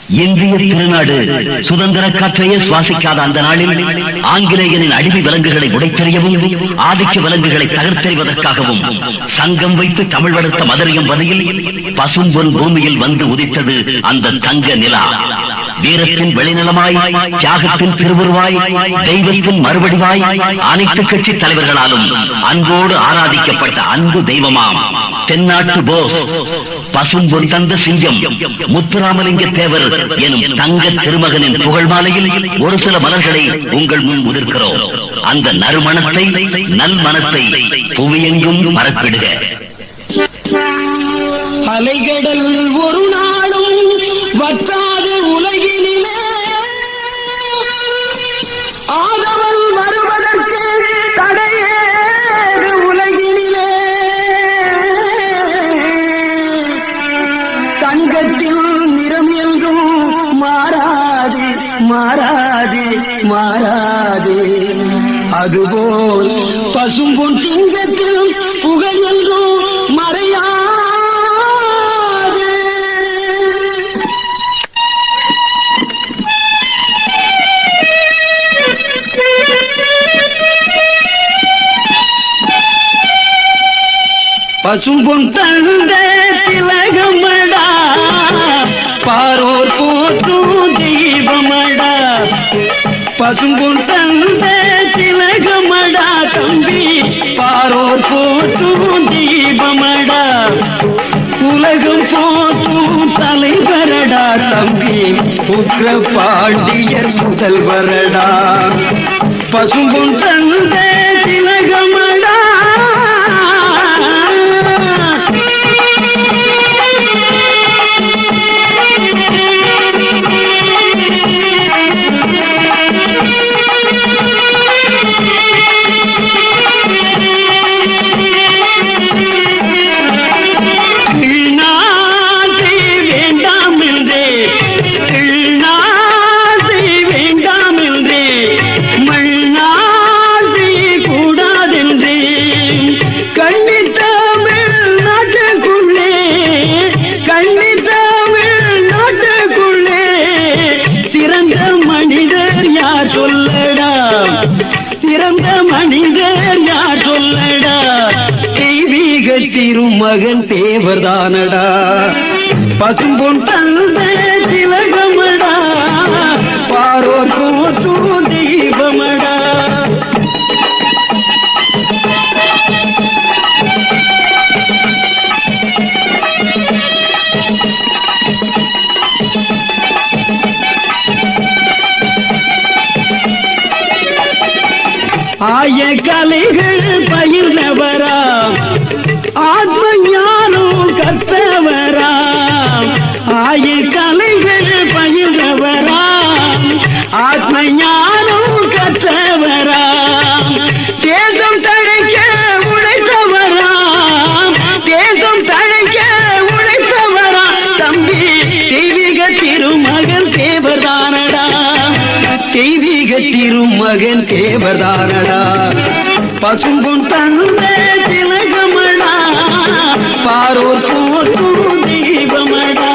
இந்திய திருநாடு சுதந்திர காற்றையே சுவாசிக்காத அந்த நாளில் ஆங்கிலேயனின் அடிமை விலங்குகளை உடைத்தெறியவும் ஆதிக்க விலங்குகளை தகர்த்தெறிவதற்காகவும் சங்கம் வைத்து தமிழ் வளர்த்த மதுரையும் வதையில் பசும்பொன் பூமியில் வந்து உதித்தது அந்த தங்க நிலா. வீரத்தின் வெளிநலமாய், தியாகத்தின் திருவுருவாய், தெய்வத்தின் மறுவடிவாய் அனைத்து கட்சி தலைவர்களாலும் அன்போடு ஆராதிக்கப்பட்ட அன்பு தெய்வமாம் தென்னாட்டு போஸ், பசும்பொன் தந்த சிங்கம் முத்துராமலிங்க தேவர் எனும் தங்க திருமகனின் புகழ் மாலையில் ஒரு சில மலர்களை உங்கள் முன் உதிர்க்கிறோம். அந்த நறுமணத்தை, நல் மனத்தை புவியெங்கும் பரப்பிடுக. அலைகடல் ஒரு நாளும் வற்றாது உலகினிலே ஆதவன் வருவதற்கு தடையேது உலகினிலே. தங்கத்தில் நிறம் என்றும் மாறாது மாறாது மாறாது. அதுபோல் பசும்பொன் சிங்கத்தில் புகழ் என்றும் மறையா. பசும்பொன் தந்த திலகமடா, பாரோர் போற்றும் தெய்வமடா. பசும்பொன் தந்த திலகமடா தம்பி, பாரோர் போற்றும் தெய்வமடா. உலகம் போற்றும் தலைவரடா தம்பி, புற்ற பாண்டியர் முதல்வரடா. பசும்பொன் தந்த திலகமடா. திருமகன் தேவர்தானடா, பசும்பொன் தந்த திலகமடா, பாரோர் போற்றும் தெய்வமடா. ஆய கலைகள் பயிர்ந்தவராம், ஆத்ம ஞானம் கற்றவராம். ஆய கலைகள் பயிர்ந்தவராம், ஆத்ம ஞானம் கற்றவராம். தேசம் தழைக்க உழைத்தவராம், தேசம் தழைக்க உழைத்தவராம் தம்பி. தெய்வீக திருமகன் தேவர்தானடா, தெய்வீக திருமகன் தேவர்தானடா. பசும்பொன் தந்த திலகமடா, பாரோர் போற்றும் தெய்வமடா.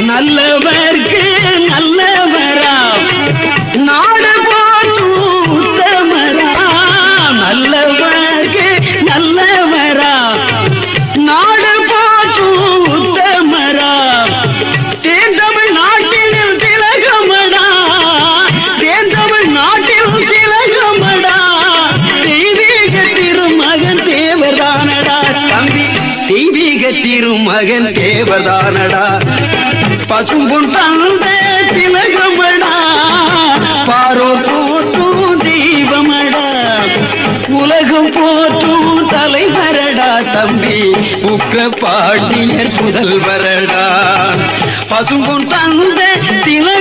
நல்லவர்க்கு நல்லவரா, நாடு போற்றும் உத்தமரா. நல்லவர்க்கு நல்லவரா, நாடு போற்றும் உத்தமரா. தேர்ந்தமிழ் நாட்டில் திலகமடா, தேர்ந்தமிழ் நாட்டில் திலகமடா. தெய்வீக திருமகன் தேவர்தானடா தம்பி, தெய்வீக திருமகன் தேவர்தானடா. பசும்பொன் தந்த திலகமடா, பாரோர் போற்றும் தெய்வமடா. உலகம் போற்றும் தலைவரடா தம்பி, புக்க பாண்டியர் புதல்வரடா. பசும்பொன் தந்த திலக